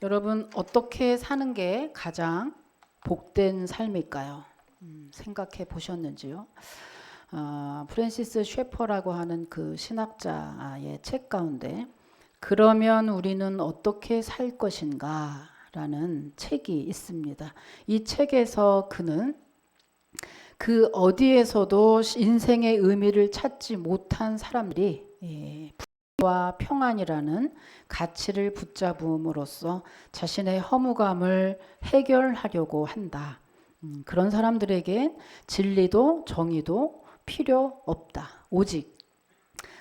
여러분, 어떻게 사는 게 가장 복된 삶일까요? 생각해 보셨는지요? 프랜시스 셰퍼라고 하는 그 신학자의 책 가운데 그러면 우리는 어떻게 살 것인가 라는 책이 있습니다. 이 책에서 그는 그 어디에서도 인생의 의미를 찾지 못한 사람들이 와 평안이라는 가치를 붙잡음으로써 자신의 허무감을 해결하려고 한다. 그런 사람들에게 진리도 정의도 필요 없다. 오직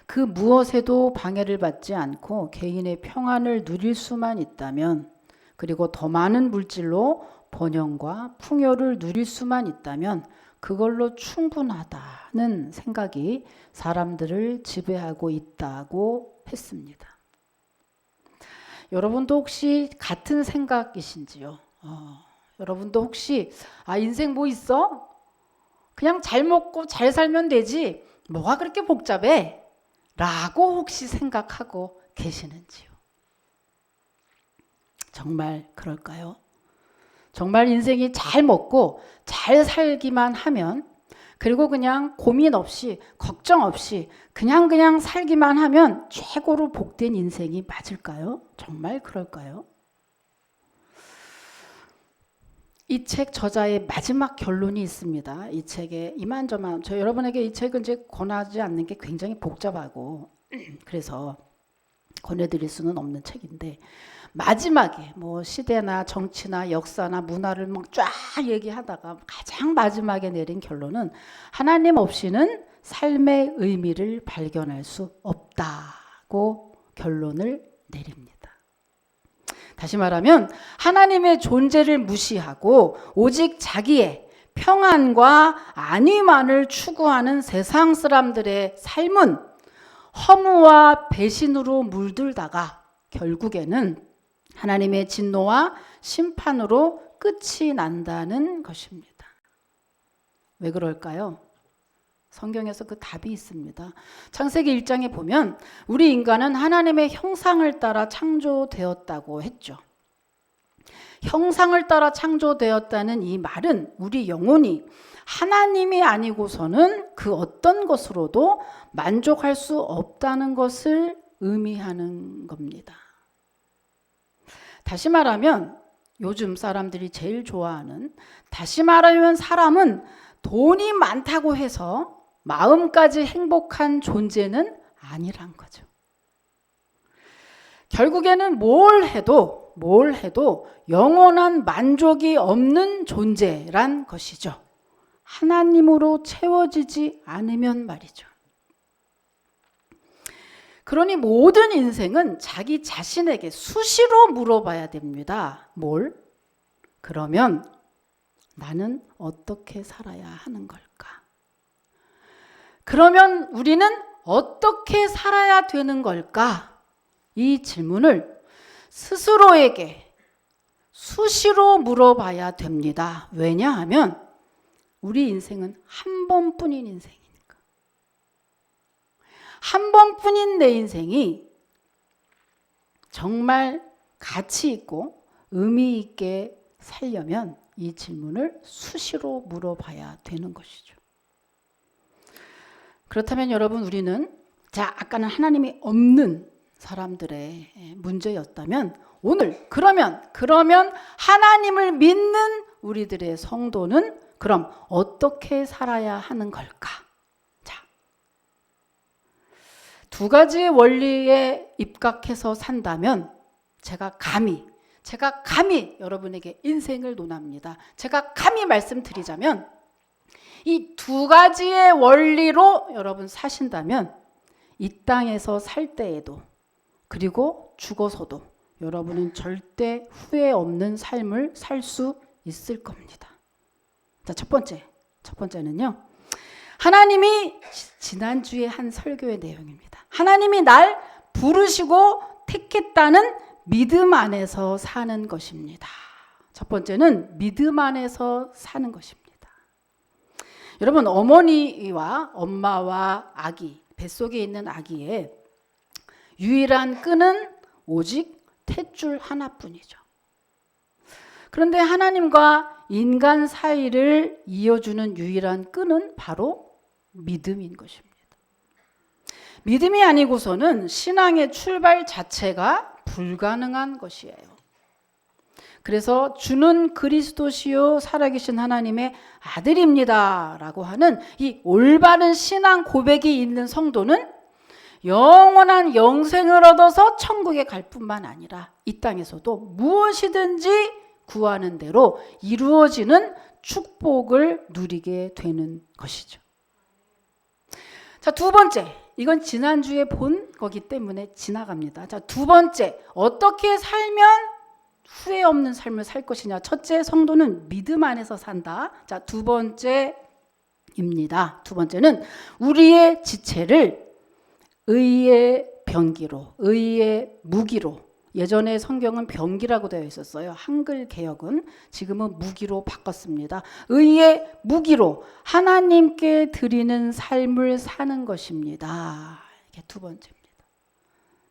그 무엇에도 방해를 받지 않고 개인의 평안을 누릴 수만 있다면, 그리고 더 많은 물질로 번영과 풍요를 누릴 수만 있다면 그걸로 충분하다는 생각이 사람들을 지배하고 있다고 했습니다. 여러분도 혹시 같은 생각이신지요? 여러분도 혹시 인생 뭐 있어? 그냥 잘 먹고 잘 살면 되지 뭐가 그렇게 복잡해? 라고 혹시 생각하고 계시는지요? 정말 그럴까요? 정말 인생이 잘 먹고 잘 살기만 하면, 그리고 그냥 고민 없이 걱정 없이 그냥 살기만 하면 최고로 복된 인생이 맞을까요? 정말 그럴까요? 이 책 저자의 마지막 결론이 있습니다. 이 책에 이만저만, 저 여러분에게 이 책을 이제 권하지 않는 게 굉장히 복잡하고 그래서 권해드릴 수는 없는 책인데, 마지막에 뭐 시대나 정치나 역사나 문화를 막 쫙 얘기하다가 가장 마지막에 내린 결론은 하나님 없이는 삶의 의미를 발견할 수 없다고 결론을 내립니다. 다시 말하면 하나님의 존재를 무시하고 오직 자기의 평안과 안위만을 추구하는 세상 사람들의 삶은 허무와 배신으로 물들다가 결국에는 하나님의 진노와 심판으로 끝이 난다는 것입니다. 왜 그럴까요? 성경에서 그 답이 있습니다. 창세기 1장에 보면 우리 인간은 하나님의 형상을 따라 창조되었다고 했죠. 형상을 따라 창조되었다는 이 말은 우리 영혼이 하나님이 아니고서는 그 어떤 것으로도 만족할 수 없다는 것을 의미하는 겁니다. 다시 말하면 요즘 사람들이 제일 좋아하는, 다시 말하면 사람은 돈이 많다고 해서 마음까지 행복한 존재는 아니란 거죠. 결국에는 뭘 해도 영원한 만족이 없는 존재란 것이죠. 하나님으로 채워지지 않으면 말이죠. 그러니 모든 인생은 자기 자신에게 수시로 물어봐야 됩니다. 뭘? 그러면 나는 어떻게 살아야 하는 걸까? 그러면 우리는 어떻게 살아야 되는 걸까? 이 질문을 스스로에게 수시로 물어봐야 됩니다. 왜냐하면 우리 인생은 한 번뿐인 인생이니까. 한 번뿐인 내 인생이 정말 가치 있고 의미 있게 살려면 이 질문을 수시로 물어봐야 되는 것이죠. 그렇다면 여러분, 우리는 아까는 하나님이 없는 사람들의 문제였다면 오늘 그러면 하나님을 믿는 우리들의 성도는 그럼 어떻게 살아야 하는 걸까? 두 가지의 원리에 입각해서 산다면 제가 감히 여러분에게 인생을 논합니다. 제가 감히 말씀드리자면 이 두 가지의 원리로 여러분 사신다면 이 땅에서 살 때에도 그리고 죽어서도 여러분은 절대 후회 없는 삶을 살 수 있을 겁니다. 자, 첫 번째는요. 하나님이 지난주에 한 설교의 내용입니다. 하나님이 날 부르시고 택했다는 믿음 안에서 사는 것입니다. 첫 번째는 믿음 안에서 사는 것입니다. 여러분, 어머니와 엄마와 아기, 뱃속에 있는 아기의 유일한 끈은 오직 탯줄 하나뿐이죠. 그런데 하나님과 인간 사이를 이어주는 유일한 끈은 바로 믿음인 것입니다. 믿음이 아니고서는 신앙의 출발 자체가 불가능한 것이에요. 그래서 주는 그리스도시요 살아계신 하나님의 아들입니다 라고 하는 이 올바른 신앙 고백이 있는 성도는 영원한 영생을 얻어서 천국에 갈 뿐만 아니라 이 땅에서도 무엇이든지 구하는 대로 이루어지는 축복을 누리게 되는 것이죠. 자, 두 번째, 이건 지난주에 본 거기 때문에 지나갑니다. 자, 두 번째, 어떻게 살면 후회 없는 삶을 살 것이냐. 첫째, 성도는 믿음 안에서 산다. 자, 두 번째입니다. 두 번째는 우리의 지체를 의의 병기로, 의의 무기로, 예전에 성경은 병기라고 되어 있었어요. 한글 개역은 지금은 무기로 바꿨습니다. 의의 무기로 하나님께 드리는 삶을 사는 것입니다. 이게 두 번째입니다.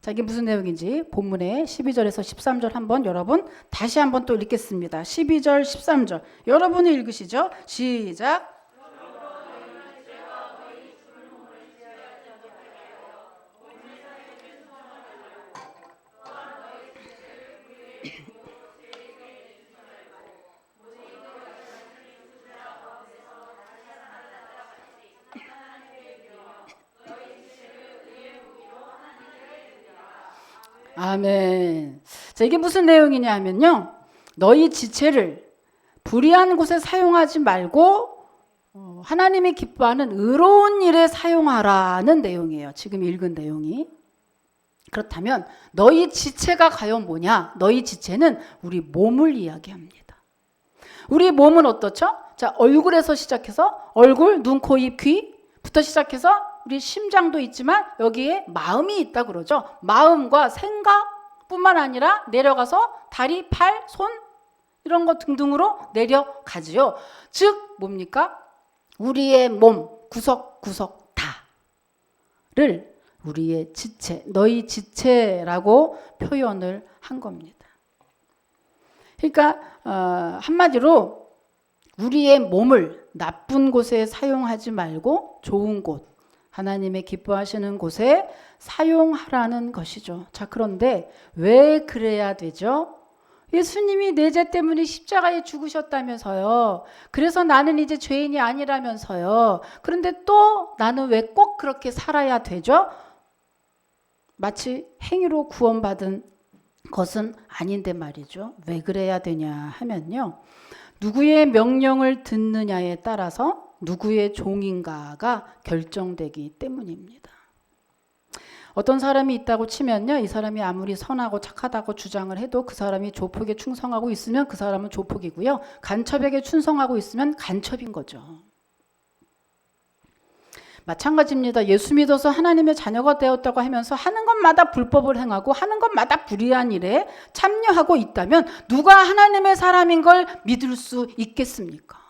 자, 이게 무슨 내용인지 본문의 12절에서 13절 한번 여러분 다시 한번 또 읽겠습니다. 12절, 13절 여러분이 읽으시죠. 시작. 아멘. 자, 이게 무슨 내용이냐 하면요. 너희 지체를 불의한 곳에 사용하지 말고 하나님이 기뻐하는 의로운 일에 사용하라는 내용이에요. 지금 읽은 내용이. 그렇다면 너희 지체가 과연 뭐냐? 너희 지체는 우리 몸을 이야기합니다. 우리 몸은 어떻죠? 자, 얼굴에서 시작해서 얼굴, 눈, 코, 입, 귀부터 시작해서 우리 심장도 있지만 여기에 마음이 있다 그러죠. 마음과 생각뿐만 아니라 내려가서 다리, 팔, 손 이런 것 등등으로 내려가지요. 즉 뭡니까? 우리의 몸 구석구석 다를 우리의 지체, 너희 지체라고 표현을 한 겁니다. 그러니까 한마디로 우리의 몸을 나쁜 곳에 사용하지 말고 좋은 곳, 하나님의 기뻐하시는 곳에 사용하라는 것이죠. 자, 그런데 왜 그래야 되죠? 예수님이 내 죄 때문에 십자가에 죽으셨다면서요. 그래서 나는 이제 죄인이 아니라면서요. 그런데 또 나는 왜 꼭 그렇게 살아야 되죠? 마치 행위로 구원받은 것은 아닌데 말이죠. 왜 그래야 되냐 하면요. 누구의 명령을 듣느냐에 따라서 누구의 종인가가 결정되기 때문입니다. 어떤 사람이 있다고 치면요. 이 사람이 아무리 선하고 착하다고 주장을 해도 그 사람이 조폭에 충성하고 있으면 그 사람은 조폭이고요. 간첩에게 충성하고 있으면 간첩인 거죠. 마찬가지입니다. 예수 믿어서 하나님의 자녀가 되었다고 하면서 하는 것마다 불법을 행하고 하는 것마다 불의한 일에 참여하고 있다면 누가 하나님의 사람인 걸 믿을 수 있겠습니까?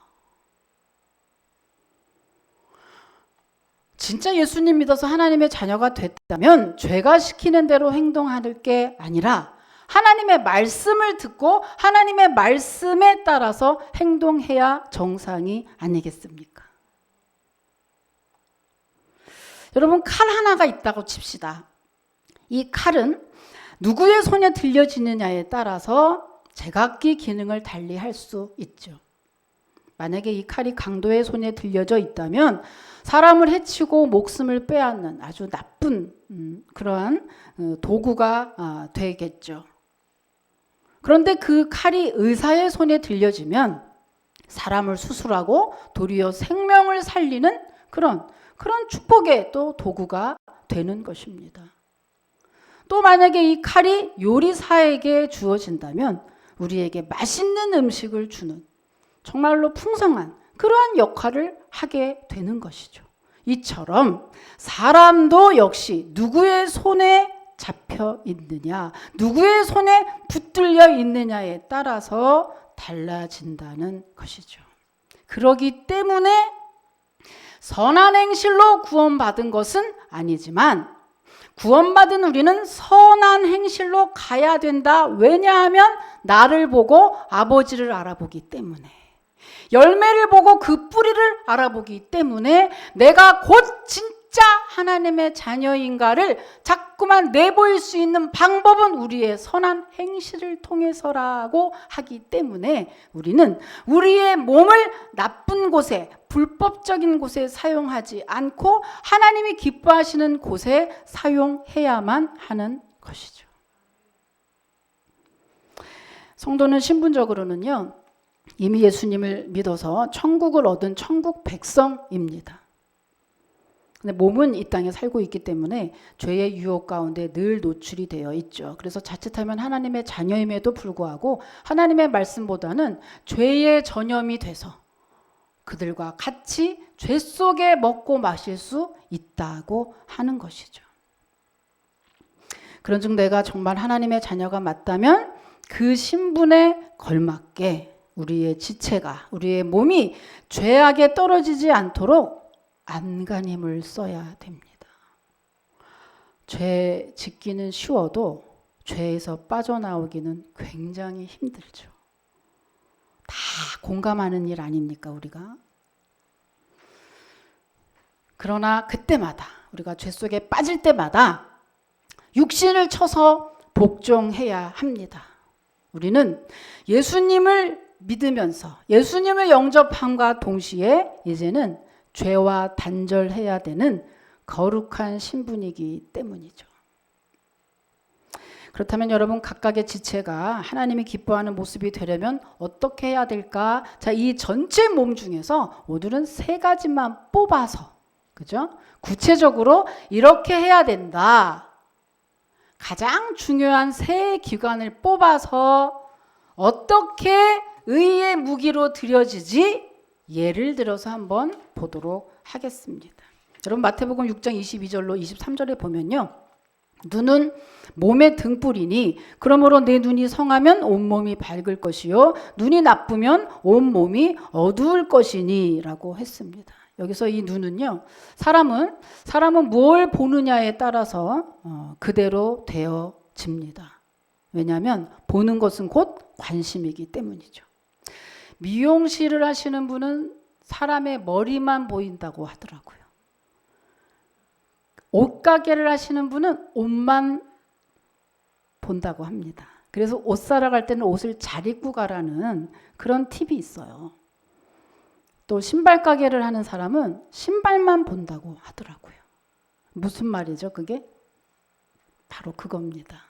진짜 예수님 믿어서 하나님의 자녀가 됐다면 죄가 시키는 대로 행동할 게 아니라 하나님의 말씀을 듣고 하나님의 말씀에 따라서 행동해야 정상이 아니겠습니까? 여러분, 칼 하나가 있다고 칩시다. 이 칼은 누구의 손에 들려지느냐에 따라서 제각기 기능을 달리 할 수 있죠. 만약에 이 칼이 강도의 손에 들려져 있다면 사람을 해치고 목숨을 빼앗는 아주 나쁜 그러한 도구가 되겠죠. 그런데 그 칼이 의사의 손에 들려지면 사람을 수술하고 도리어 생명을 살리는 그런 축복의 또 도구가 되는 것입니다. 또 만약에 이 칼이 요리사에게 주어진다면 우리에게 맛있는 음식을 주는 정말로 풍성한 그러한 역할을 하게 되는 것이죠. 이처럼 사람도 역시 누구의 손에 잡혀 있느냐, 누구의 손에 붙들려 있느냐에 따라서 달라진다는 것이죠. 그러기 때문에 선한 행실로 구원받은 것은 아니지만 구원받은 우리는 선한 행실로 가야 된다. 왜냐하면 나를 보고 아버지를 알아보기 때문에, 열매를 보고 그 뿌리를 알아보기 때문에 내가 곧 진짜 하나님의 자녀인가를 자꾸만 내보일 수 있는 방법은 우리의 선한 행실을 통해서라고 하기 때문에 우리는 우리의 몸을 나쁜 곳에, 불법적인 곳에 사용하지 않고 하나님이 기뻐하시는 곳에 사용해야만 하는 것이죠. 성도는 신분적으로는요, 이미 예수님을 믿어서 천국을 얻은 천국 백성입니다. 근데 몸은 이 땅에 살고 있기 때문에 죄의 유혹 가운데 늘 노출이 되어 있죠. 그래서 자칫하면 하나님의 자녀임에도 불구하고 하나님의 말씀보다는 죄의 전염이 돼서 그들과 같이 죄 속에 먹고 마실 수 있다고 하는 것이죠. 그런즉 내가 정말 하나님의 자녀가 맞다면 그 신분에 걸맞게 우리의 지체가, 우리의 몸이 죄악에 떨어지지 않도록 안간힘을 써야 됩니다. 죄 짓기는 쉬워도 죄에서 빠져나오기는 굉장히 힘들죠. 다 공감하는 일 아닙니까, 우리가? 그러나 그때마다, 우리가 죄 속에 빠질 때마다 육신을 쳐서 복종해야 합니다. 우리는 예수님을 믿으면서 예수님을 영접함과 동시에 이제는 죄와 단절해야 되는 거룩한 신분이기 때문이죠. 그렇다면 여러분, 각각의 지체가 하나님이 기뻐하는 모습이 되려면 어떻게 해야 될까? 자, 이 전체 몸 중에서 오늘은 3가지만 뽑아서, 그죠? 구체적으로 이렇게 해야 된다. 가장 중요한 3기관을 뽑아서 어떻게 의의 무기로 드려지지? 예를 들어서 한번 보도록 하겠습니다. 여러분, 마태복음 6장 22절로 23절에 보면요, 눈은 몸의 등불이니 그러므로 내 눈이 성하면 온몸이 밝을 것이요 눈이 나쁘면 온몸이 어두울 것이니 라고 했습니다. 여기서 이 눈은요, 사람은 뭘 보느냐에 따라서 그대로 되어집니다. 왜냐하면 보는 것은 곧 관심이기 때문이죠. 미용실을 하시는 분은 사람의 머리만 보인다고 하더라고요. 옷가게를 하시는 분은 옷만 본다고 합니다. 그래서 옷 사러 갈 때는 옷을 잘 입고 가라는 그런 팁이 있어요. 또 신발 가게를 하는 사람은 신발만 본다고 하더라고요. 무슨 말이죠, 그게? 바로 그겁니다.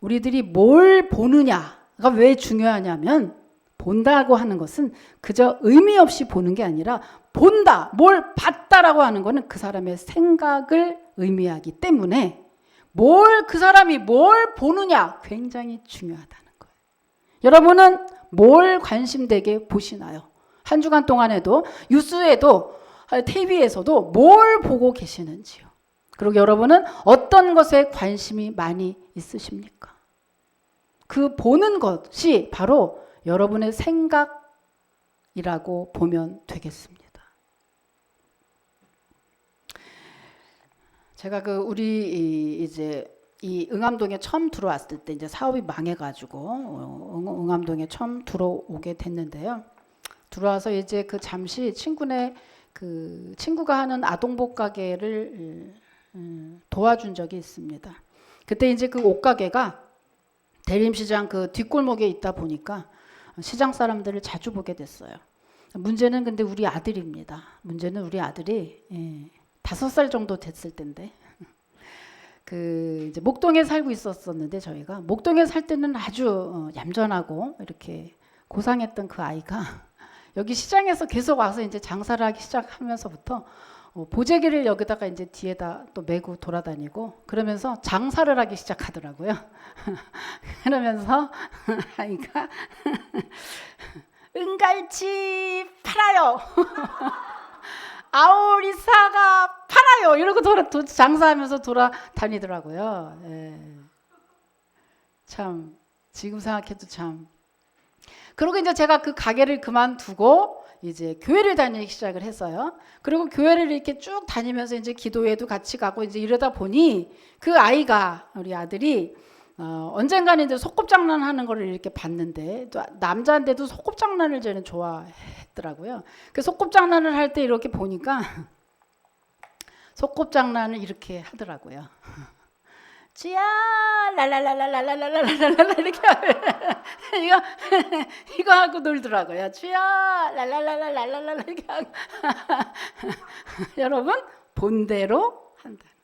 우리들이 뭘 보느냐가 왜 중요하냐면, 본다고 하는 것은 그저 의미 없이 보는 게 아니라 본다, 뭘 봤다라고 하는 것은 그 사람의 생각을 의미하기 때문에 그 사람이 뭘 보느냐 굉장히 중요하다는 거예요. 여러분은 뭘 관심되게 보시나요? 한 주간 동안에도 뉴스에도 TV에서도 뭘 보고 계시는지요? 그리고 여러분은 어떤 것에 관심이 많이 있으십니까? 그 보는 것이 바로 여러분의 생각이라고 보면 되겠습니다. 제가 우리 이제 이 응암동에 처음 들어왔을 때 이제 사업이 망해가지고 응암동에 처음 들어오게 됐는데요. 들어와서 이제 잠시 친구가 하는 아동복 가게를 도와준 적이 있습니다. 그때 이제 그 옷가게가 대림시장 뒷골목에 있다 보니까 시장 사람들을 자주 보게 됐어요. 문제는 근데 우리 아들입니다. 문제는 우리 아들이 5살 정도 됐을 때인데 이제 목동에 살고 있었는데, 저희가 목동에 살 때는 아주 얌전하고 이렇게 고상했던 그 아이가 여기 시장에서 계속 와서 이제 장사를 하기 시작하면서부터 보재기를 여기다가 이제 뒤에다 또 메고 돌아다니고 그러면서 장사를 하기 시작하더라고요. 그러면서 아이가 은갈치 팔아요. 아오리사가 팔아요. 이러고 장사하면서 돌아다니더라고요. 참 지금 생각해도 참. 그리고 이제 제가 그 가게를 그만두고 이제 교회를 다니기 시작을 했어요. 그리고 교회를 이렇게 쭉 다니면서 이제 기도회도 같이 가고 이제 이러다 보니 그 아이가, 우리 아들이 언젠가는 이제 소꿉장난 하는 거를 이렇게 봤는데, 또 남자인데도 소꿉장난을 쟤는 좋아했더라고요. 그 소꿉장난을 할 때 이렇게 보니까 소꿉장난을 이렇게 하더라고요. 쥐야 랄랄랄랄랄랄랄랄랄라 이렇게 이거 하고 놀더라고요. 쥐야 랄랄랄랄랄랄라 이렇게 하고 여러분 본대로 한다는 거예요.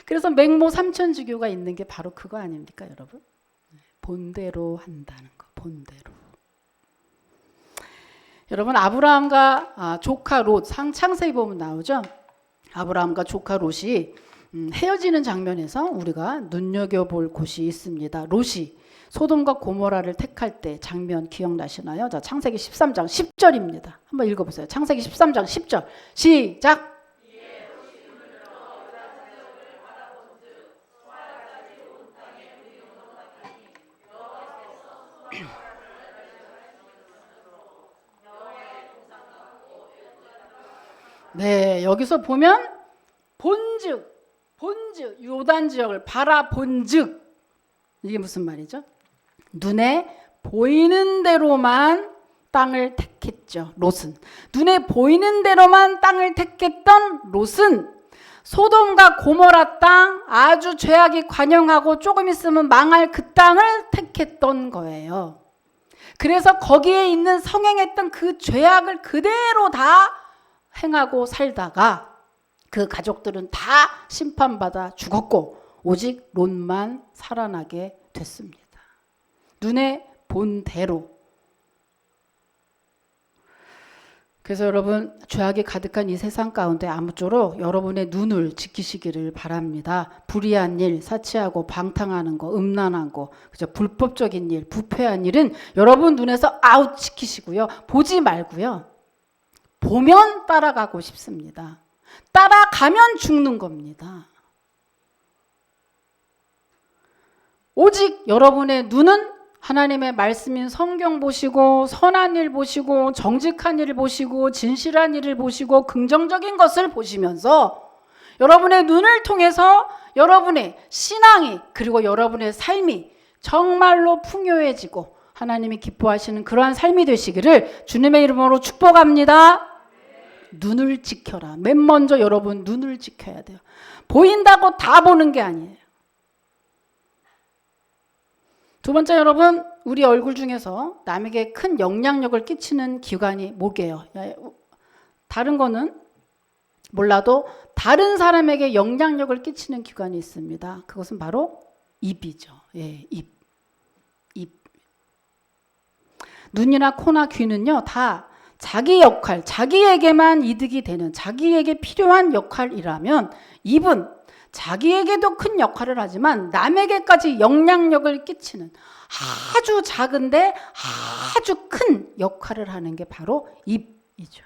그래서 맹모 삼천주교가 있는 게 바로 그거 아닙니까, 여러분? 본대로 한다는 거, 본대로. 여러분 아브라함과 조카 롯, 창세기 보면 나오죠. 아브라함과 조카 롯이 헤어지는 장면에서 우리가 눈여겨볼 곳이 있습니다. 롯이 소돔과 고모라를 택할 때 장면 기억나시나요? 자, 창세기 13장 10절입니다. 한번 읽어보세요. 창세기 13장 10절 시작. 네, 여기서 보면 본즉 요단 지역을 바라본즉 이게 무슨 말이죠? 눈에 보이는 대로만 땅을 택했죠. 롯은 눈에 보이는 대로만 땅을 택했던 롯은 소돔과 고모라 땅, 아주 죄악이 관영하고 조금 있으면 망할 그 땅을 택했던 거예요. 그래서 거기에 있는 성행했던 그 죄악을 그대로 다 행하고 살다가 그 가족들은 다 심판받아 죽었고 오직 롯만 살아나게 됐습니다. 눈에 본 대로. 그래서 여러분 죄악이 가득한 이 세상 가운데 아무쪼록 여러분의 눈을 지키시기를 바랍니다. 불의한 일, 사치하고 방탕하는 거, 음란한 거, 그죠? 불법적인 일, 부패한 일은 여러분 눈에서 아웃 시키시고요. 보지 말고요. 보면 따라가고 싶습니다. 따라가면 죽는 겁니다. 오직 여러분의 눈은 하나님의 말씀인 성경 보시고 선한 일 보시고 정직한 일 보시고 진실한 일을 보시고 긍정적인 것을 보시면서 여러분의 눈을 통해서 여러분의 신앙이 그리고 여러분의 삶이 정말로 풍요해지고 하나님이 기뻐하시는 그러한 삶이 되시기를 주님의 이름으로 축복합니다. 눈을 지켜라. 맨 먼저 여러분 눈을 지켜야 돼요. 보인다고 다 보는 게 아니에요. 두 번째 여러분, 우리 얼굴 중에서 남에게 큰 영향력을 끼치는 기관이 목이에요. 다른 거는 몰라도 다른 사람에게 영향력을 끼치는 기관이 있습니다. 그것은 바로 입이죠. 예, 입. 눈이나 코나 귀는요, 다 자기 역할, 자기에게만 이득이 되는, 자기에게 필요한 역할이라면 입은 자기에게도 큰 역할을 하지만 남에게까지 영향력을 끼치는 아주 작은데 아주 큰 역할을 하는 게 바로 입이죠.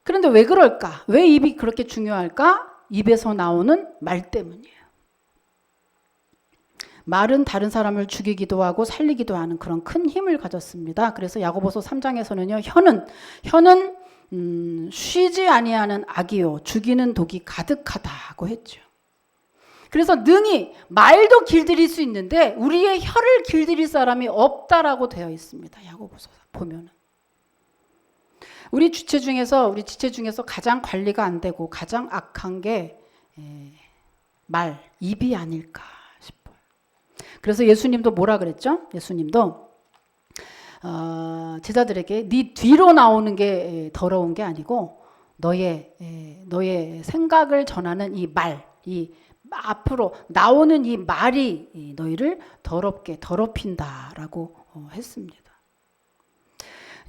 그런데 왜 그럴까? 왜 입이 그렇게 중요할까? 입에서 나오는 말 때문이에요. 말은 다른 사람을 죽이기도 하고 살리기도 하는 그런 큰 힘을 가졌습니다. 그래서 야고보서 3장에서는요. 혀는 쉬지 아니하는 악이요 죽이는 독이 가득하다고 했죠. 그래서 능히 말도 길들일 수 있는데 우리의 혀를 길들일 사람이 없다라고 되어 있습니다. 야고보서 보면은 우리 지체 중에서 가장 관리가 안 되고 가장 악한 게 말, 입이 아닐까 싶어요. 그래서 예수님도 뭐라 그랬죠? 예수님도 제자들에게 네 뒤로 나오는 게 더러운 게 아니고 너의 생각을 전하는 이 말, 이 앞으로 나오는 이 말이 너희를 더럽힌다라고 했습니다.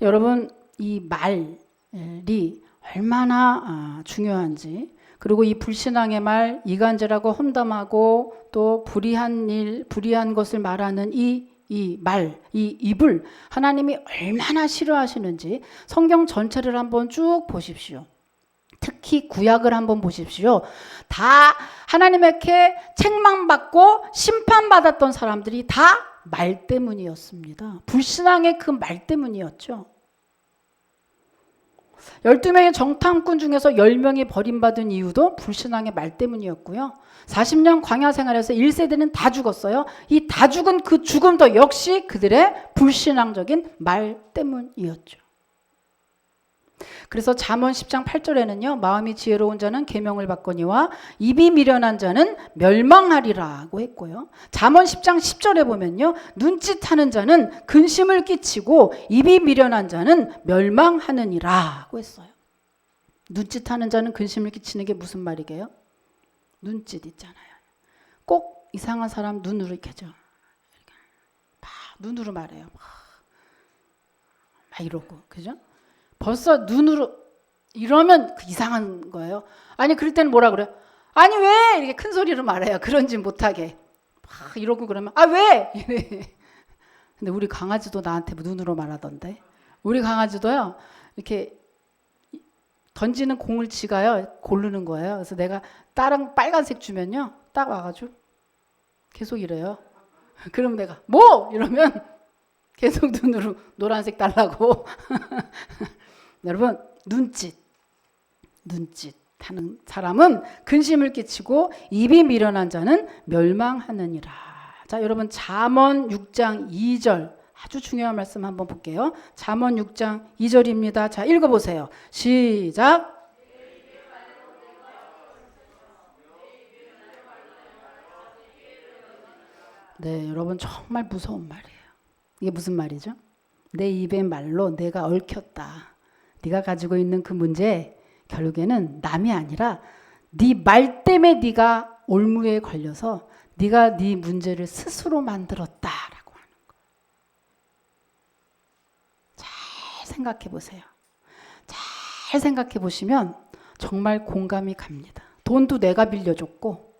여러분 이 말이 얼마나 중요한지 그리고 이 불신앙의 말, 이간질하고 험담하고 또 불의한 것을 말하는 이 말, 이 입을 하나님이 얼마나 싫어하시는지 성경 전체를 한번 쭉 보십시오. 특히 구약을 한번 보십시오. 다 하나님에게 책망받고 심판받았던 사람들이 다 말 때문이었습니다. 불신앙의 그 말 때문이었죠. 12명의 정탐꾼 중에서 10명이 버림받은 이유도 불신앙의 말 때문이었고요. 40년 광야 생활에서 1세대는 다 죽었어요. 이 다 죽은 그 죽음도 역시 그들의 불신앙적인 말 때문이었죠. 그래서 잠언 10장 8절에는요. 마음이 지혜로운 자는 계명을 받거니와 입이 미련한 자는 멸망하리라고 했고요. 잠언 10장 10절에 보면요. 눈짓하는 자는 근심을 끼치고 입이 미련한 자는 멸망하느니라고 했어요. 눈짓하는 자는 근심을 끼치는 게 무슨 말이게요? 눈짓 있잖아요. 꼭 이상한 사람 눈으로 이렇게 죠. 눈으로 말해요. 막 이러고, 그죠? 벌써 눈으로 이러면 그 이상한 거예요. 아니 그럴 때는 뭐라 그래요? 아니 왜 이렇게 큰 소리로 말해요. 그런지 못하게 막 이러고 그러면 아 왜? 이래. 근데 우리 강아지도 나한테 눈으로 말하던데. 우리 강아지도요 이렇게 던지는 공을 지가요 고르는 거예요. 그래서 내가 다른 빨간색 주면요 딱 와가지고 계속 이래요. 그럼 내가 뭐 이러면 계속 눈으로 노란색 달라고. 여러분 눈짓 하는 사람은 근심을 끼치고 입이 미련한 자는 멸망하느니라. 자, 여러분 잠언 6장 2절 아주 중요한 말씀 한번 볼게요. 잠언 6장 2절입니다. 자, 읽어보세요. 시작. 네, 여러분 정말 무서운 말이에요. 이게 무슨 말이죠? 내 입의 말로 내가 얽혔다. 네가 가지고 있는 그 문제 결국에는 남이 아니라 네 말 때문에 네가 올무에 걸려서 네가 네 문제를 스스로 만들었다라고 하는 거예요. 잘 생각해 보세요. 잘 생각해 보시면 정말 공감이 갑니다. 돈도 내가 빌려줬고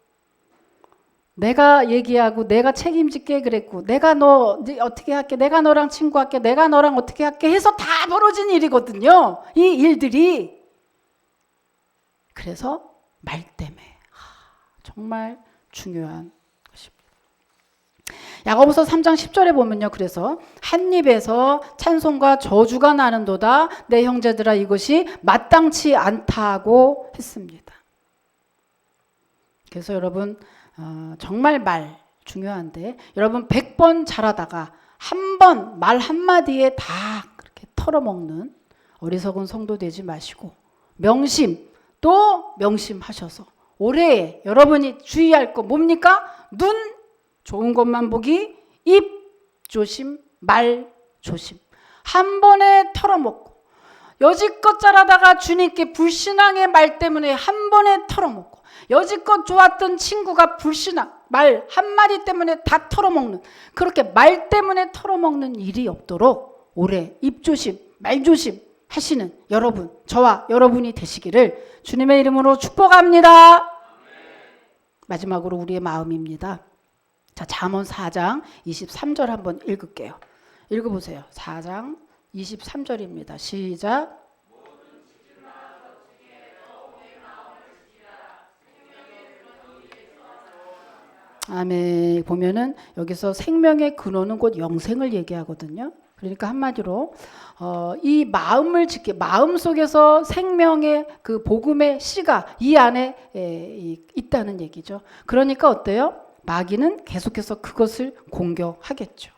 내가 얘기하고 내가 책임질게 그랬고 내가 너 어떻게 할게 내가 너랑 친구할게 내가 너랑 어떻게 할게 해서 다 벌어진 일이거든요. 이 일들이. 그래서 말 때문에 정말 중요한 것입니다. 야고보서 3장 10절에 보면요. 그래서 한 입에서 찬송과 저주가 나는도다 내 형제들아 이것이 마땅치 않다고 했습니다. 그래서 여러분 정말 말 중요한데 여러분 100번 잘하다가 한 번 말 한마디에 다 그렇게 털어먹는 어리석은 성도 되지 마시고 명심 또 명심하셔서 올해에 여러분이 주의할 거 뭡니까? 눈 좋은 것만 보기, 입 조심, 말 조심. 한 번에 털어먹고 여지껏 잘하다가 주님께 불신앙의 말 때문에 한 번에 털어먹고 여지껏 좋았던 친구가 불신앙 말 한마디 때문에 다 털어먹는 그렇게 말 때문에 털어먹는 일이 없도록 올해 입조심 말조심 하시는 여러분 저와 여러분이 되시기를 주님의 이름으로 축복합니다. 마지막으로 우리의 마음입니다. 자, 잠언 4장 23절 한번 읽을게요. 읽어보세요. 4장 23절입니다. 시작. 아멘. 보면은 여기서 생명의 근원은 곧 영생을 얘기하거든요. 그러니까 한마디로 이 마음을 마음 속에서 생명의 그 복음의 씨가 이 안에 있다는 얘기죠. 그러니까 어때요? 마귀는 계속해서 그것을 공격하겠죠.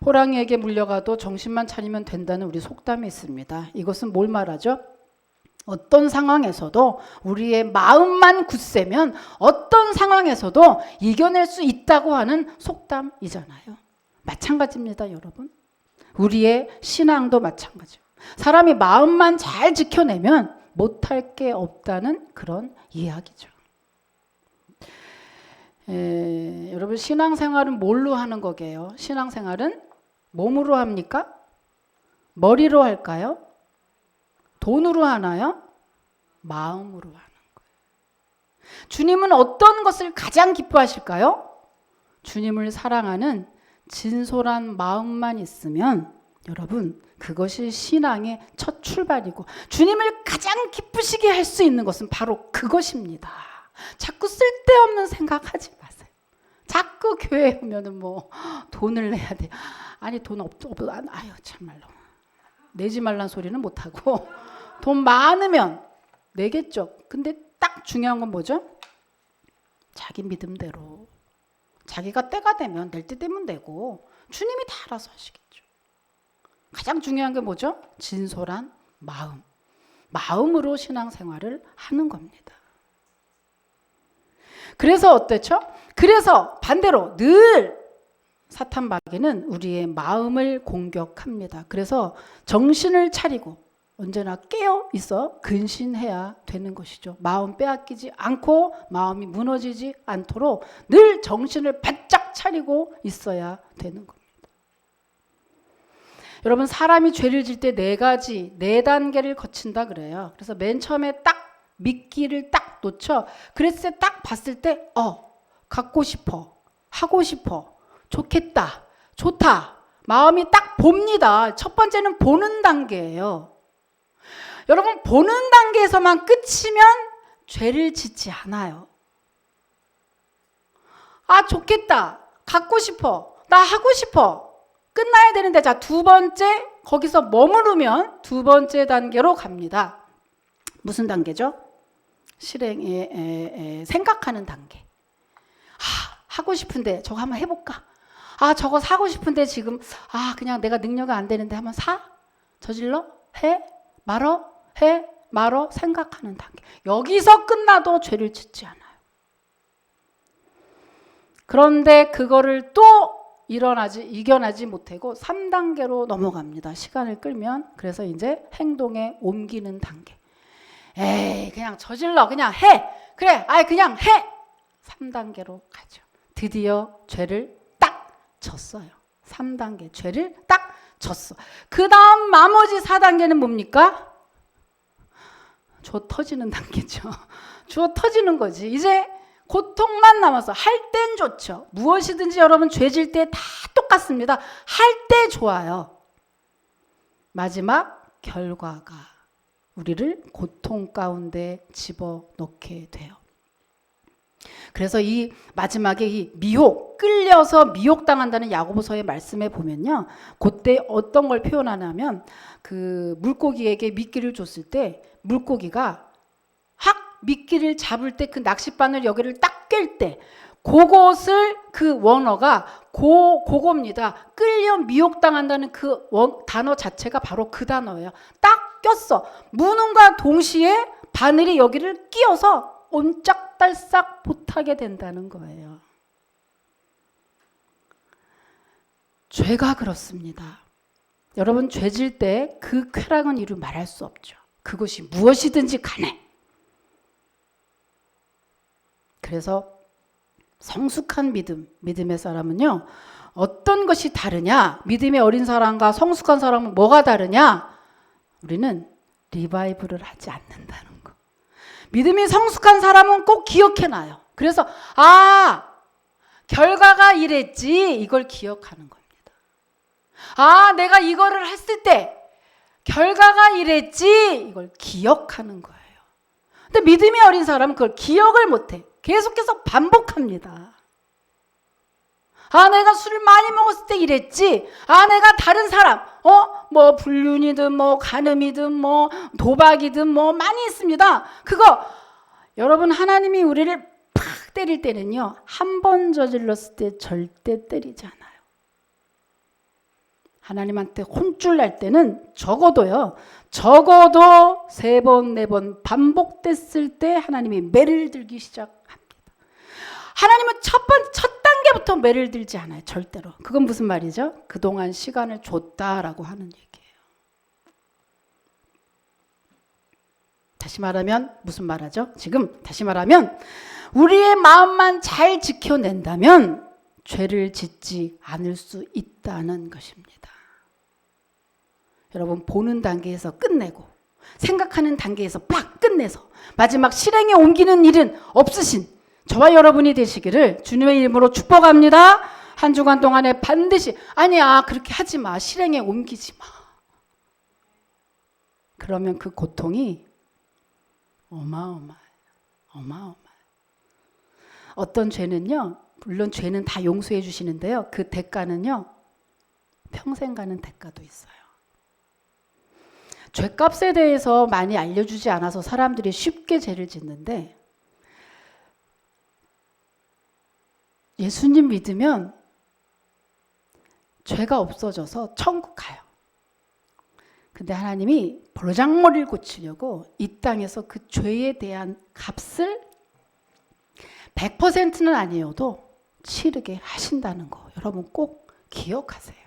호랑이에게 물려가도 정신만 차리면 된다는 우리 속담이 있습니다. 이것은 뭘 말하죠? 어떤 상황에서도 우리의 마음만 굳세면 어떤 상황에서도 이겨낼 수 있다고 하는 속담이잖아요. 마찬가지입니다, 여러분. 우리의 신앙도 마찬가지예요. 사람이 마음만 잘 지켜내면 못할 게 없다는 그런 이야기죠. 여러분 신앙생활은 뭘로 하는 거게요? 신앙생활은 몸으로 합니까? 머리로 할까요? 돈으로 하나요? 마음으로 하는 거예요. 주님은 어떤 것을 가장 기뻐하실까요? 주님을 사랑하는 진솔한 마음만 있으면 여러분 그것이 신앙의 첫 출발이고 주님을 가장 기쁘시게 할 수 있는 것은 바로 그것입니다. 자꾸 쓸데없는 생각하지 마세요. 자꾸 교회 오면은 뭐 돈을 내야 돼. 아니 돈 아유 참말로 내지 말란 소리는 못하고 돈 많으면 내겠죠. 근데 딱 중요한 건 뭐죠? 자기 믿음대로 자기가 때가 되면 낼 때 되면 되고 주님이 다 알아서 하시겠죠. 가장 중요한 게 뭐죠? 진솔한 마음으로 신앙생활을 하는 겁니다. 그래서 어떻죠? 그래서 반대로 늘 사탄 마귀는 우리의 마음을 공격합니다. 그래서 정신을 차리고 언제나 깨어 있어 근신해야 되는 것이죠. 마음 빼앗기지 않고 마음이 무너지지 않도록 늘 정신을 바짝 차리고 있어야 되는 겁니다. 여러분, 사람이 죄를 질 때 네 단계를 거친다 그래요. 그래서 맨 처음에 딱 미끼를 딱 놓쳐. 그랬을 때 딱 봤을 때 갖고 싶어, 하고 싶어, 좋겠다, 좋다, 마음이 딱 봅니다. 첫 번째는 보는 단계예요. 여러분, 보는 단계에서만 끝이면 죄를 짓지 않아요. 아, 좋겠다, 갖고 싶어, 나 하고 싶어, 끝나야 되는데, 자, 두 번째, 거기서 머무르면 두 번째 단계로 갑니다. 무슨 단계죠? 실행에 생각하는 단계. 하고 싶은데 저거 한번 해볼까? 저거 사고 싶은데 지금 그냥 내가 능력이 안 되는데 한번 저질러? 해? 말어? 해? 말어? 생각하는 단계. 여기서 끝나도 죄를 짓지 않아요. 그런데 그거를 또 이겨나지 못하고 3단계로 넘어갑니다. 시간을 끌면. 그래서 이제 행동에 옮기는 단계. 에이, 그냥 저질러, 그냥 해. 그래, 그냥 해. 3단계로 가죠. 드디어 죄를 딱 졌어요. 3단계 죄를 딱 졌어. 그 다음 나머지 4단계는 뭡니까? 줘 터지는 단계죠. 줘 터지는 거지. 이제 고통만 남아서 할 땐 좋죠. 무엇이든지 여러분 죄질 때 다 똑같습니다. 할 때 좋아요. 마지막 결과가 우리를 고통 가운데 집어넣게 돼요. 그래서 이 마지막에 이 끌려서 미혹당한다는 야고보서의 말씀에 보면요. 그때 어떤 걸 표현하냐면 그 물고기에게 미끼를 줬을 때 물고기가 미끼를 잡을 때 그 낚싯바늘 여기를 딱 깰 때 그것을 그 원어가 그겁니다. 끌려 미혹당한다는 그 단어 자체가 바로 그 단어예요. 딱 꼈어. 무는과 동시에 바늘이 여기를 끼어서 옴짝달싹 못하게 된다는 거예요. 죄가 그렇습니다. 여러분, 죄질 때 그 쾌락은 이루 말할 수 없죠. 그것이 무엇이든지 간에. 그래서 성숙한 믿음의 사람은요, 어떤 것이 다르냐? 믿음의 어린 사람과 성숙한 사람은 뭐가 다르냐? 우리는 리바이브를 하지 않는다는 거. 믿음이 성숙한 사람은 꼭 기억해놔요. 그래서 결과가 이랬지, 이걸 기억하는 겁니다. 내가 이거를 했을 때 결과가 이랬지, 이걸 기억하는 거예요. 근데 믿음이 어린 사람은 그걸 기억을 못해. 계속해서 반복합니다. 내가 술을 많이 먹었을 때 이랬지. 내가 다른 사람, 뭐 불륜이든 뭐 간음이든 뭐 도박이든 뭐 많이 있습니다. 그거 여러분, 하나님이 우리를 팍 때릴 때는요, 한 번 저질렀을 때 절대 때리지 않아요. 하나님한테 혼쭐 날 때는 적어도 3번, 4번 반복됐을 때 하나님이 매를 들기 시작합니다. 하나님은 첫 단계부터 매를 들지 않아요. 절대로. 그건 무슨 말이죠? 그동안 시간을 줬다라고 하는 얘기예요. 다시 말하면 무슨 말하죠? 지금 다시 말하면 우리의 마음만 잘 지켜낸다면 죄를 짓지 않을 수 있다는 것입니다. 여러분, 보는 단계에서 끝내고 생각하는 단계에서 빡 끝내서 마지막 실행에 옮기는 일은 없으신 저와 여러분이 되시기를 주님의 이름으로 축복합니다. 한 주간 동안에 반드시 그렇게 하지 마. 실행에 옮기지 마. 그러면 그 고통이 어마어마해요. 어떤 죄는요, 물론 죄는 다 용서해 주시는데요, 그 대가는요, 평생 가는 대가도 있어요. 죄값에 대해서 많이 알려주지 않아서 사람들이 쉽게 죄를 짓는데 예수님 믿으면 죄가 없어져서 천국 가요. 근데 하나님이 버르장머리를 고치려고 이 땅에서 그 죄에 대한 값을 100%는 아니어도 치르게 하신다는 거 여러분 꼭 기억하세요.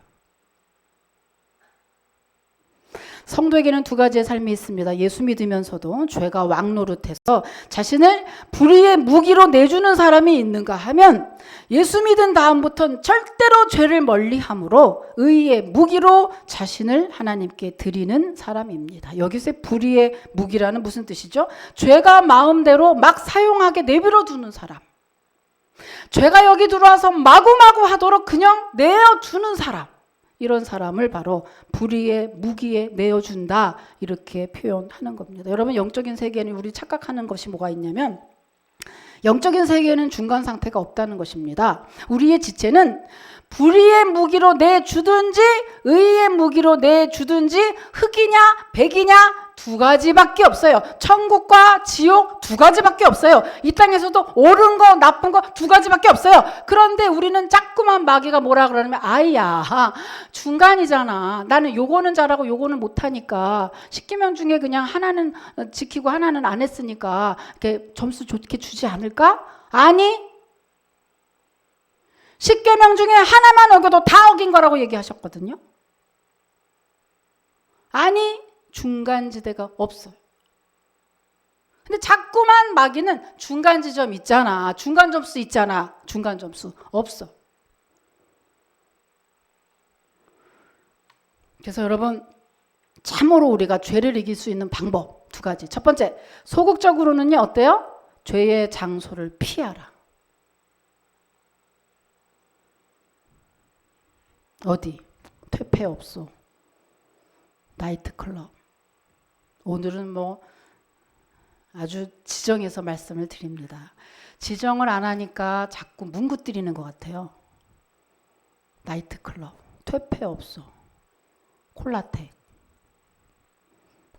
성도에게는 두 가지의 삶이 있습니다. 예수 믿으면서도 죄가 왕노릇해서 자신을 불의의 무기로 내주는 사람이 있는가 하면 예수 믿은 다음부터는 절대로 죄를 멀리함으로 의의 무기로 자신을 하나님께 드리는 사람입니다. 여기서 불의의 무기라는 무슨 뜻이죠? 죄가 마음대로 막 사용하게 내버려 두는 사람. 죄가 여기 들어와서 마구마구 하도록 그냥 내어주는 사람. 이런 사람을 바로 불의의 무기에 내어준다 이렇게 표현하는 겁니다. 여러분 영적인 세계는 우리 착각하는 것이 뭐가 있냐면 영적인 세계에는 중간 상태가 없다는 것입니다. 우리의 지체는 불의의 무기로 내주든지 의의 무기로 내주든지 흑이냐 백이냐 두 가지밖에 없어요. 천국과 지옥 두 가지밖에 없어요. 이 땅에서도 옳은 거 나쁜 거 두 가지밖에 없어요. 그런데 우리는 자꾸만 마귀가 뭐라 그러냐면 아이야 중간이잖아. 나는 요거는 잘하고 요거는 못하니까 10계명 중에 그냥 하나는 지키고 하나는 안 했으니까 이렇게 점수 좋게 주지 않을까? 아니 10계명 중에 하나만 어겨도 다 어긴 거라고 얘기하셨거든요. 아니 중간지대가 없어요. 근데 자꾸만 마귀는 중간 지점 있잖아. 중간 점수 있잖아. 중간 점수 없어. 그래서 여러분 참으로 우리가 죄를 이길 수 있는 방법 두 가지. 첫 번째 소극적으로는요 어때요? 죄의 장소를 피하라. 어디? 퇴폐업소, 나이트클럽. 오늘은 뭐 아주 지정해서 말씀을 드립니다. 지정을 안 하니까 자꾸 뭉긋거리는 것 같아요. 나이트클럽, 퇴폐업소, 콜라텍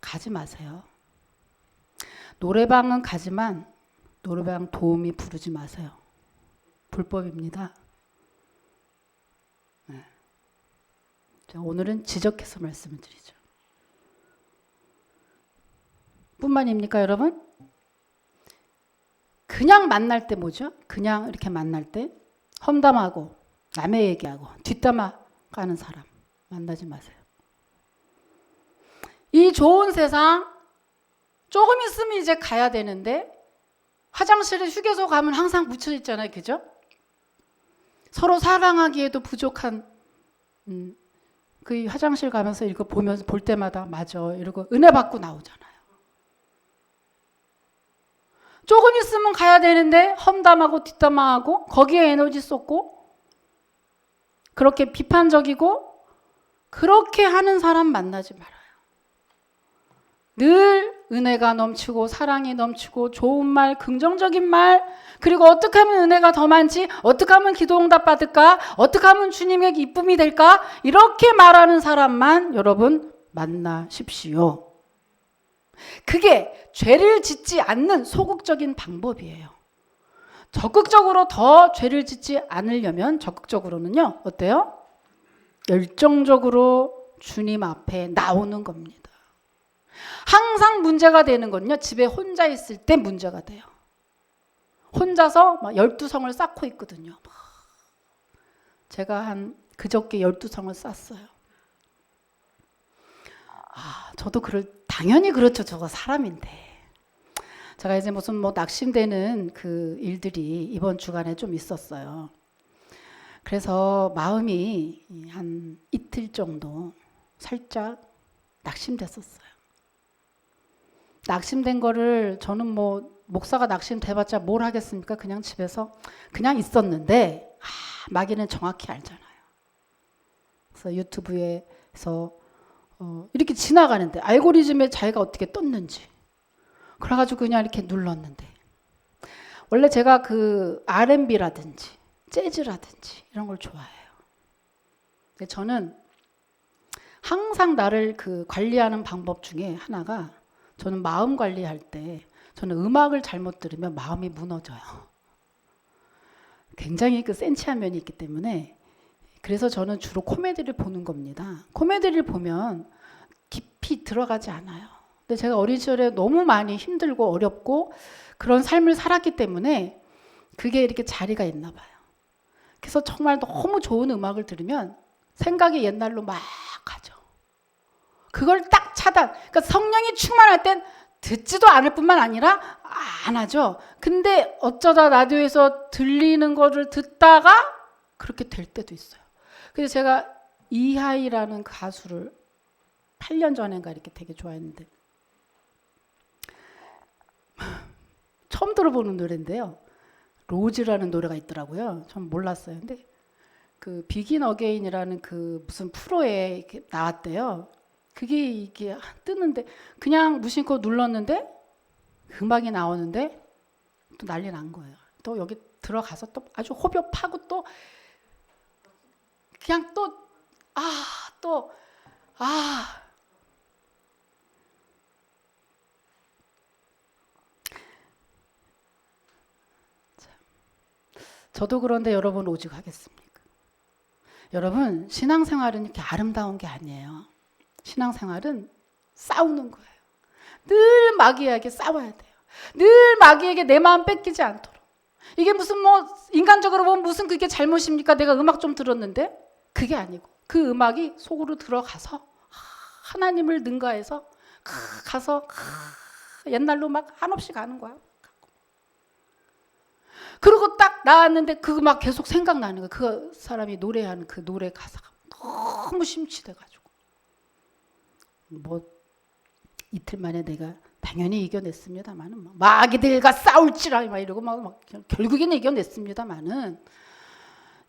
가지 마세요. 노래방은 가지만 노래방 도우미 부르지 마세요. 불법입니다. 네. 자, 오늘은 지적해서 말씀을 드리죠. 뿐만입니까 여러분? 그냥 만날 때 뭐죠? 그냥 이렇게 만날 때 험담하고 남의 얘기하고 뒷담화 까는 사람 만나지 마세요. 이 좋은 세상 조금 있으면 이제 가야 되는데 화장실에 휴게소 가면 항상 묻혀 있잖아요. 그죠? 서로 사랑하기에도 부족한 그 화장실 가면서 이거 보면서 볼 때마다 맞아 이러고 은혜 받고 나오잖아요. 조금 있으면 가야 되는데 험담하고 뒷담화하고 거기에 에너지 쏟고 그렇게 비판적이고 그렇게 하는 사람 만나지 말아요. 늘 은혜가 넘치고 사랑이 넘치고 좋은 말, 긍정적인 말 그리고 어떻게 하면 은혜가 더 많지? 어떻게 하면 기도 응답 받을까? 어떻게 하면 주님에게 기쁨이 될까? 이렇게 말하는 사람만 여러분 만나십시오. 그게 죄를 짓지 않는 소극적인 방법이에요. 적극적으로 더 죄를 짓지 않으려면 적극적으로는요. 어때요? 열정적으로 주님 앞에 나오는 겁니다. 항상 문제가 되는 건요. 집에 혼자 있을 때 문제가 돼요. 혼자서 막 12성을 쌓고 있거든요. 제가 한 그저께 12성을 쌓았어요. 저도 당연히 그렇죠. 저거 사람인데. 제가 이제 무슨 뭐 낙심되는 그 일들이 이번 주간에 좀 있었어요. 그래서 마음이 한 이틀 정도 살짝 낙심됐었어요. 낙심된 거를 저는 뭐 목사가 낙심돼봤자 뭘 하겠습니까? 그냥 집에서 그냥 있었는데 마귀는 정확히 알잖아요. 그래서 유튜브에서 이렇게 지나가는데 알고리즘에 자기가 어떻게 떴는지 그래가지고 그냥 이렇게 눌렀는데 원래 제가 그 R&B라든지 재즈라든지 이런 걸 좋아해요. 근데 저는 항상 나를 그 관리하는 방법 중에 하나가, 저는 마음 관리할 때 저는 음악을 잘못 들으면 마음이 무너져요. 굉장히 그 센치한 면이 있기 때문에, 그래서 저는 주로 코미디를 보는 겁니다. 코미디를 보면 깊이 들어가지 않아요. 근데 제가 어린 시절에 너무 많이 힘들고 어렵고 그런 삶을 살았기 때문에 그게 이렇게 자리가 있나 봐요. 그래서 정말 너무 좋은 음악을 들으면 생각이 옛날로 막 가죠. 그걸 딱 차단. 그러니까 성령이 충만할 땐 듣지도 않을 뿐만 아니라 안 하죠. 근데 어쩌다 라디오에서 들리는 거를 듣다가 그렇게 될 때도 있어요. 그래서 제가 이하이라는 가수를 8년 전인가 이렇게 되게 좋아했는데, 처음 들어보는 노래인데요. 로즈라는 노래가 있더라고요. 전 몰랐어요. 근데 그 비긴 어게인이라는 그 무슨 프로에 이렇게 나왔대요. 그게 이게 뜨는데 그냥 무심코 눌렀는데 음악이 나오는데 또 난리 난 거예요. 또 여기 들어가서 또 아주 호흡하고 또 그냥 저도 그런데 여러분 오직 하겠습니까? 여러분, 신앙생활은 이렇게 아름다운 게 아니에요. 신앙생활은 싸우는 거예요. 늘 마귀에게 싸워야 돼요. 늘 마귀에게 내 마음 뺏기지 않도록. 이게 무슨 인간적으로 보면 무슨 그게 잘못입니까? 내가 음악 좀 들었는데? 그게 아니고 그 음악이 속으로 들어가서 하나님을 능가해서 가서 옛날로 막 한없이 가는 거야. 그리고 딱 나왔는데 그 막 계속 생각나는 거야. 그 사람이 노래하는 그 노래 가사가 너무 심취돼가지고 이틀 만에 내가 당연히 이겨냈습니다만은 마귀들과 싸울지라 막 이러고 막 결국에는 이겨냈습니다만은,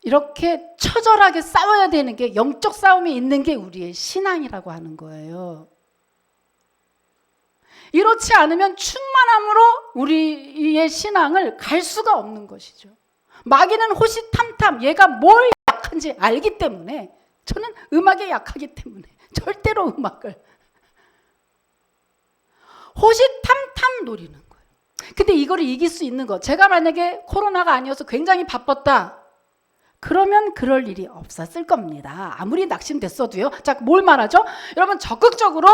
이렇게 처절하게 싸워야 되는 게, 영적 싸움이 있는 게 우리의 신앙이라고 하는 거예요. 이렇지 않으면 충만함으로 우리의 신앙을 갈 수가 없는 것이죠. 마귀는 호시탐탐, 얘가 뭘 약한지 알기 때문에, 저는 음악에 약하기 때문에 절대로 음악을 호시탐탐 노리는 거예요. 근데 이거를 이길 수 있는 거, 제가 만약에 코로나가 아니어서 굉장히 바빴다, 그러면 그럴 일이 없었을 겁니다. 아무리 낙심됐어도요. 자, 뭘 말하죠? 여러분, 적극적으로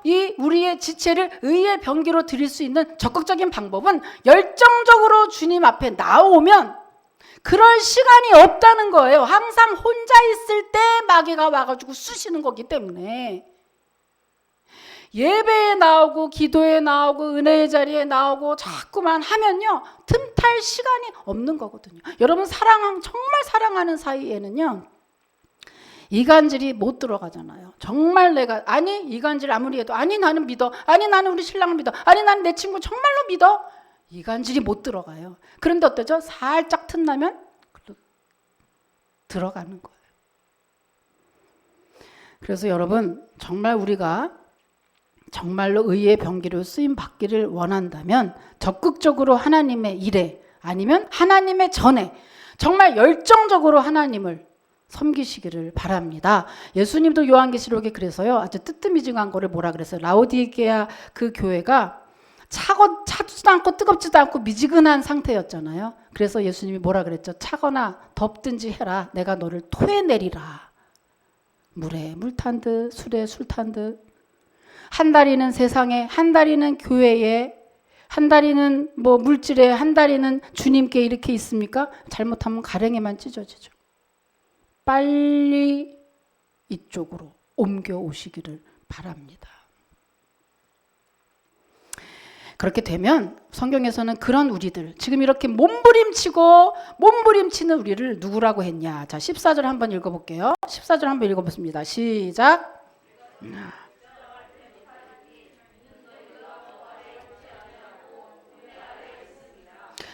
이 우리의 지체를 의의 병기로 드릴 수 있는 적극적인 방법은 열정적으로 주님 앞에 나오면 그럴 시간이 없다는 거예요. 항상 혼자 있을 때 마귀가 와가지고 쑤시는 거기 때문에, 예배에 나오고 기도에 나오고 은혜의 자리에 나오고 자꾸만 하면요, 틈탈 시간이 없는 거거든요. 여러분, 정말 사랑하는 사이에는요, 이간질이 못 들어가잖아요. 정말 이간질 아무리 해도, 나는 믿어, 나는 우리 신랑을 믿어, 나는 내 친구 정말로 믿어, 이간질이 못 들어가요. 그런데 어떠죠? 살짝 틈나면 들어가는 거예요. 그래서 여러분, 정말 우리가 정말로 의의 병기로 쓰임 받기를 원한다면 적극적으로 하나님의 일에, 아니면 하나님의 전에 정말 열정적으로 하나님을 섬기시기를 바랍니다. 예수님도 요한계시록에 그래서요, 아주 뜨뜻미징한 거를 뭐라 그랬어요? 라오디게아 그 교회가 차지도 않고 뜨겁지도 않고 미지근한 상태였잖아요. 그래서 예수님이 뭐라 그랬죠? 차거나 덥든지 해라, 내가 너를 토해내리라. 물에 물 탄 듯, 술에 술 탄 듯. 한 다리는 세상에, 한 다리는 교회에, 한 다리는 물질에, 한 다리는 주님께 이렇게 있습니까? 잘못하면 가랭이만 찢어지죠. 빨리 이쪽으로 옮겨오시기를 바랍니다. 그렇게 되면 성경에서는 그런 우리들, 지금 이렇게 몸부림치는 우리를 누구라고 했냐? 자, 14절 한번 읽어볼게요. 14절 한번 읽어보겠습니다. 시작.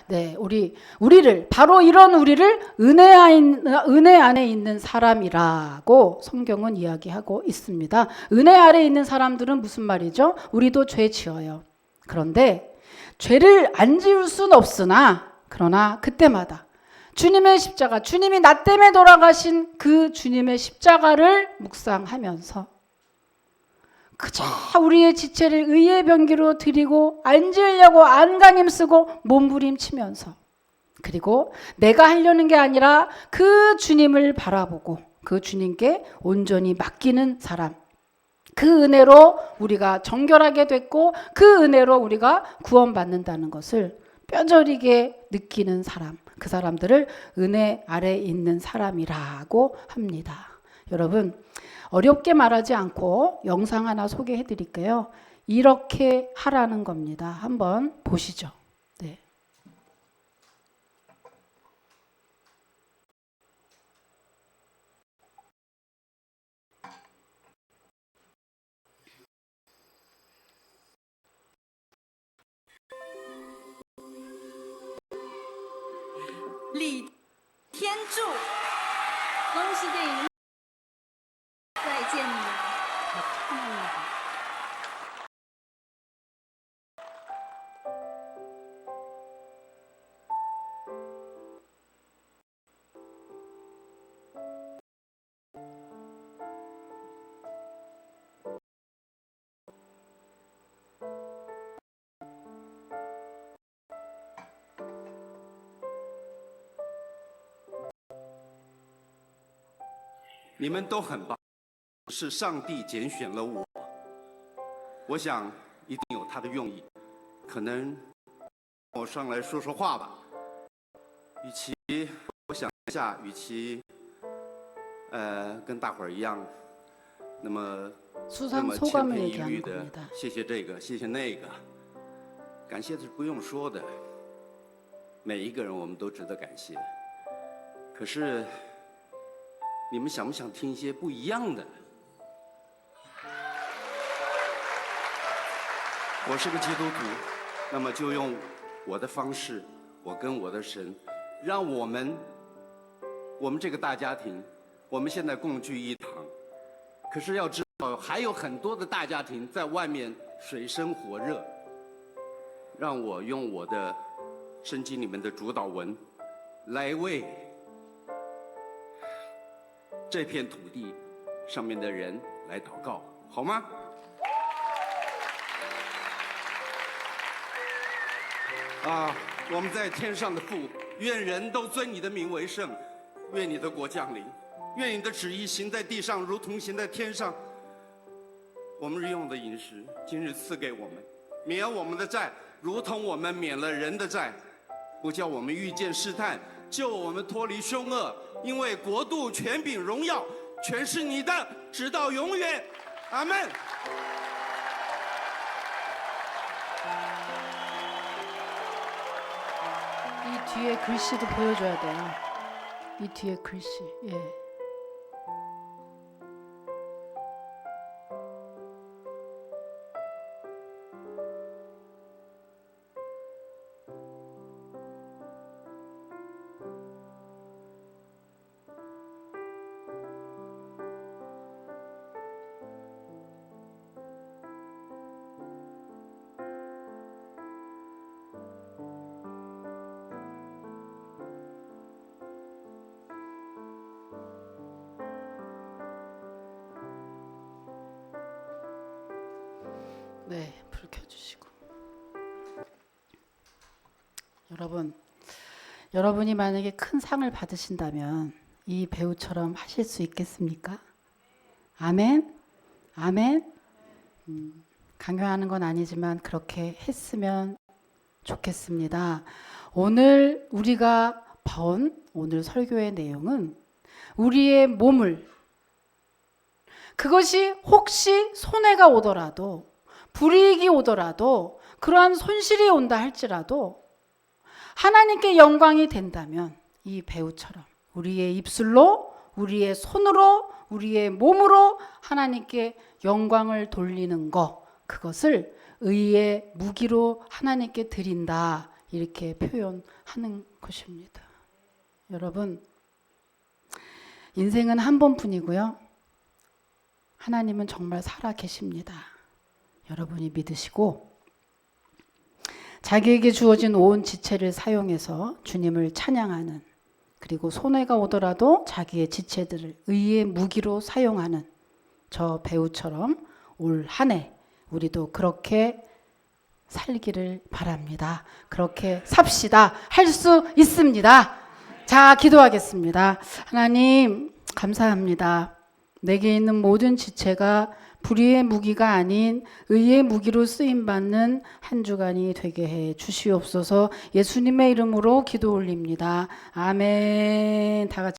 네, 우리를, 바로 이런 우리를 은혜 안에 있는 사람이라고 성경은 이야기하고 있습니다. 은혜 아래 있는 사람들은 무슨 말이죠? 우리도 죄 지어요. 그런데 죄를 안 지을 수는 없으나, 그러나 그때마다 주님의 십자가, 주님이 나 때문에 돌아가신 그 주님의 십자가를 묵상하면서 그저 우리의 지체를 의의 병기로 드리고 앉으려고 안간힘 쓰고 몸부림치면서, 그리고 내가 하려는 게 아니라 그 주님을 바라보고 그 주님께 온전히 맡기는 사람, 그 은혜로 우리가 정결하게 됐고 그 은혜로 우리가 구원받는다는 것을 뼈저리게 느끼는 사람, 그 사람들을 은혜 아래 있는 사람이라고 합니다. 여러분, 어렵게 말하지 않고 영상 하나 소개해 드릴게요. 이렇게 하라는 겁니다. 한번 보시죠. 네. 李天柱，恭喜电影再见你。你们都很棒，是上帝拣选了我。我想一定有他的用意，可能我上来说说话吧。与其我想一下，与其跟大伙儿一样，那么 수상 千 소감을 篇一 얘기하는 律的 겁니다. 谢谢这个，谢谢那个，感谢是不用说的，每一个人我们都值得感谢。可是，你们想不想听一些不一样的？我是个基督徒，那么就用我的方式，我跟我的神，让我们这个大家庭，我们现在共聚一堂。可是要知道，还有很多的大家庭在外面水深火热。让我用我的圣经里面的主祷文，来为这片土地上面的人来祷告，好吗？我们在天上的父，愿人都尊你的名为圣，愿你的国降临，愿你的旨意行在地上，如同行在天上。我们日用的饮食，今日赐给我们，免我们的债，如同我们免了人的债，不叫我们遇见试探，救我们脱离凶恶。因为国度、权柄、荣耀，全是你的，直到永远。阿门。 이 뒤에 글씨도 보여줘야 돼요. 이 뒤에 글씨. 예. 네, 불 켜주시고. 여러분이 만약에 큰 상을 받으신다면 이 배우처럼 하실 수 있겠습니까? 아멘? 아멘? 강요하는 건 아니지만 그렇게 했으면 좋겠습니다. 오늘 우리가 본 오늘 설교의 내용은 우리의 몸을, 그것이 혹시 손해가 오더라도, 불이익이 오더라도, 그러한 손실이 온다 할지라도 하나님께 영광이 된다면 이 배우처럼 우리의 입술로, 우리의 손으로, 우리의 몸으로 하나님께 영광을 돌리는 것, 그것을 의의 무기로 하나님께 드린다, 이렇게 표현하는 것입니다. 여러분, 인생은 한 번뿐이고요. 하나님은 정말 살아 계십니다. 여러분이 믿으시고 자기에게 주어진 온 지체를 사용해서 주님을 찬양하는 그리고 손해가 오더라도 자기의 지체들을 의의 무기로 사용하는 저 배우처럼 올 한 해 우리도 그렇게 살기를 바랍니다. 그렇게 삽시다. 할 수 있습니다. 자, 기도하겠습니다. 하나님, 감사합니다. 내게 있는 모든 지체가 불의의 무기가 아닌 의의 무기로 쓰임받는 한 주간이 되게 해 주시옵소서. 예수님의 이름으로 기도 올립니다. 아멘. 다 같이